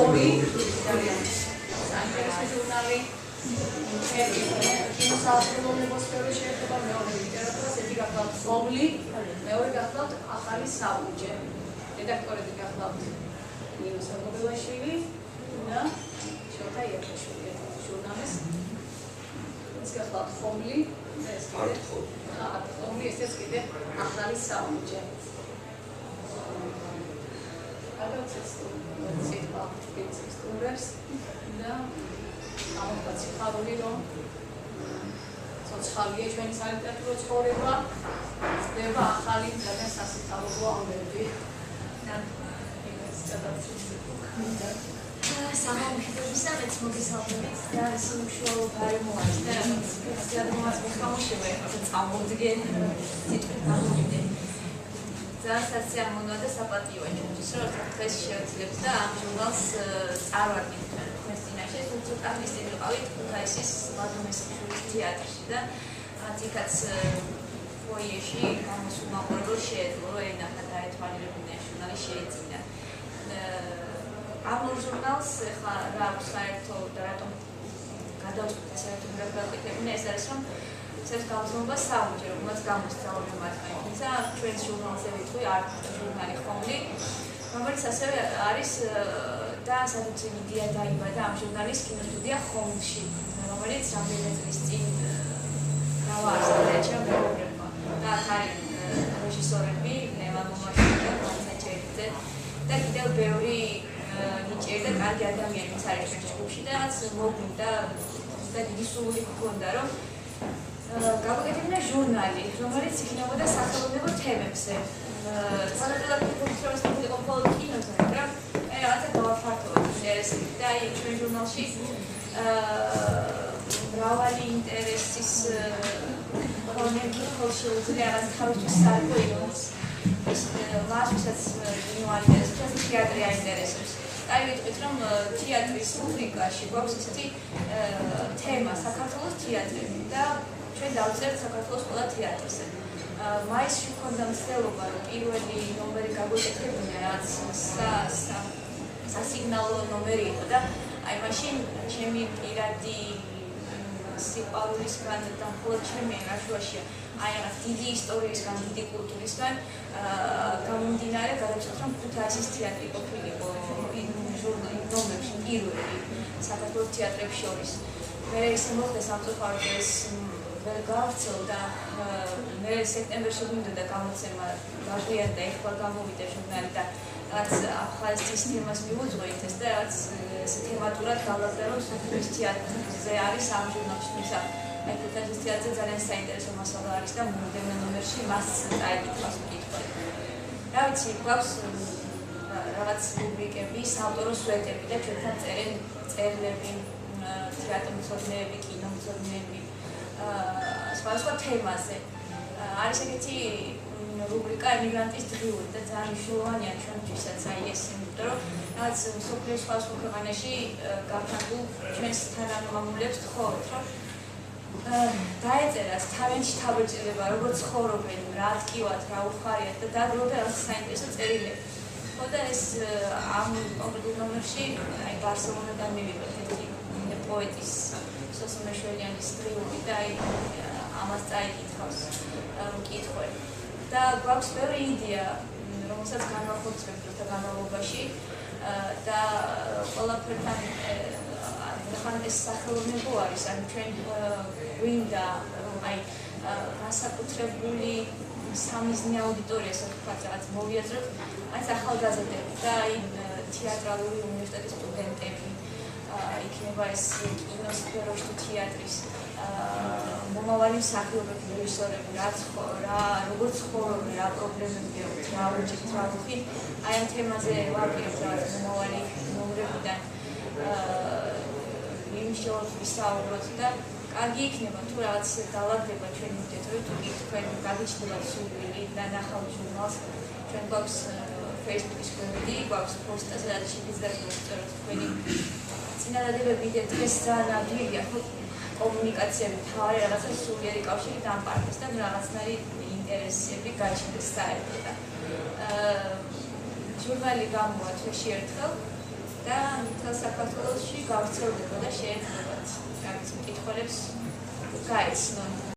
ხომი, საინტერესო ჟურნალი, კინოსაყრდნობლების სფეროში შეერთება მეორე ლიტერატურას, ერთი გახლავთ ხომლი, მეორე გახლავთ ახალი საუჯე. რედაქტორები გახლავთ ნინო სარგობელაშვილი და შოთა იაკაშვილი ჟურნალის. ეს გახლავთ ხომლი, ეს ხომლი, ესეც კიდე ახალი საუჯე. ციტვა სტუმრებს და ამოხაც ხარული რომ ცოცხალია ჩვენი სალიტერატურო ცხოვრება ხდება ახალი ძალიან სასწაულო ამბები და იმას სამომხიდობისა მეც მოგესალმებით და სულ გარემოა და გადმოაც მეხამუშება ახლა წამოვიდნენ სიტყვით გამოვიდნენ ძალიან სიამოვნოა და საპატიოა ჩვენთვის რომ დღეს შევძლებთ და ამ ჟურნალს წარვარდით თქვენს წინაშე ცოტა ისე ვიყავით ქუთაისის ლადომესიშვილის თეატრში და ათიკაც ფოიეში გამოსულმაყურებელს შეეძლო რომ ენახა დაეთვალიერებინა ჟურნალი შეეძინა ამ ჟურნალს ახლა რა აქვს საერთო და რატომ გადავწყვიტე საერთოდ რა გავაკეთებინა ეს არის რომ ეს გამოსულობა საუჯე რომელსაც გამოსწავლე მათგან თუმცა ჩვენს ჟურნალზე ვიტყვი არ ჟურნალი ხომლი რომელიც ასევე არის და სადაც იდეა დაიბადა ამ ჟურნალის კინოსტუდია ხომლში რომელიც რამდენიმე წლის წინ გავაარსა ჩემმა და არის რეჟისორები ნევა მომაშინა და კონცერტზე და კიდევ ბევრი ნიჭიერი და კარგი ადამიანიც არის ჩვენს ჯგუფში და რაც მოგვიდა და დიდი სურვილი გქონდა რომ გავაკეთებინა ჟურნალი, რომელიც იქნებოდა სახელმწიფო თემებზე. თანადროულად ფუნქციონირებს იყო მხოლოდ კინოზე, მაგრამ რაღაცა გავაფართოვოთ ინტერესები და ჩვენ ჟურნალში მრავალი ინტერესის კონექტი შეუძლია რაღაც თავისთვის საერთო იყოს. ეს მაშინაც ინუალიტეტს თეატრი აინტერესებს. აი ვიტყვით რომ თეატრის რუბრიკაში გვაქვს ესეთი თემა საქართველოს თეატრი და ჩვენ დავწერთ საქართველოს ყველა თეატრზე. მაისში მქონდა მცდელობა რომ პირველი ნომერი გაგვეკეთებინა რაც სასიგნალო ნომერი იყო და აი მაშინ ჩემი პირადი სიყვარულისგან და მხოლოდ ჩემი რაშუაშია აი რაღაც დიდი ისტორიისგან, დიდი კულტურისგან გამომდინარე გადავწყვიტე რომ ქუთაისის თეატრი ყოფილიყო ნომერში პირველი საქართველოს თეატრებს შორის. მე ისე მოხდა სამწუხაროდ ეს ვერ გავრცელდა მე სექტემბერში მინდოდა გამოცემა გაგვიანდა ეხლა გამოვიდა ჟურნალი და რაც ახალის თემას მიუძღვით ეს და რაც თემატურად გავაზრდა რომ საქართველოს თეატრზე არის ამ ჟურნალში თუმცა აი ქუთაისის თეატრზე ძალიან საინტერესო მასალა არის და მომდევნო ნომერში მას წაიკითხავს მკითხველი. რა ვიცი გვაქვს რაღაც რუბრიკები, საავტორო სვეტები და ჩვენთან წერენ წერილები, თეატრმცოდნეები, კინომცოდნეები სხვადასხვა თემაზე. არის ეგეთი რუბრიკა ემიგრანტის დღიური და ძალიან მნიშვნელოვანია ჩვენთვისაც აი ეს იმიტომ რომ რაც მსოფლიოს სხვადასხვა ქვეყანაში გავთანხმულ ჩვენს თანამამულებს ვთხოვთ რომ დაეწერათ თავენში თავბრჭირება როგორ ცხოვრობენ, რა ტკივათ, რა უხარიათ და დააგროვოთ რაღაც საინტერესო წერილები. ხოდა ეს ამ კონკრეტულ ნომერში აი ბარსელონიდან მივიღეთ ერთი პოეტის სოსო მეშველიანის ტრიუმფი და აი ამას წაიკითხავს მკითხველი. და გვაქვს ბევრი იდეა, რომელსაც განვახორციელებთ დროთა განმავლობაში და ყველაფერთან ხან ეს სახელმწიფო არის, ან ჩვენ გვინდა აი განსაკუთრებული სამიზნე აუდიტორია საკუთარ რაღაც მოვიაზროთ, აი ახალგაზრდები და აი თეატრალური უნივერსიტეტის სტუდენტები, იქნება ეს კინოსფეროში თუ თეატრის მომავალი მსახიობები, რეჟისორები, როგორ ცხოვრობენ, რა პრობლემები აქვთ, რა უჭირთ, რა უხით, აი ამ თემაზე ვაპირებთ რაღაც მომავალი ნომრებიდან იმშორს ვისაუბროთ და კარგი იქნება თუ რაღაც დავაგდება ჩვენი უდიტორი თუ თქვენ გაგიჩნდებათ სურვილი და ნახავთ ჟურნალს ჩვენ გვაქვს Facebook-ის გვერდი, გვაქვს პოსტა, სადაც შეიძლება დავწეროთ თქვენი წინადადებები და დღეს ძალიან ადვილია კომუნიკაციები თავი რაღაცა სულიერი კავშირი დამყარდეს და რაღაცნაირი ინტერესები გაჩნდეს საერთოდ. ჟურნალი გამოვა თვეში ერთხელ და მთელ საქართველოში გავრცელდება და შეეძლოთ რაღაც მკითხველებს გაეცნონ.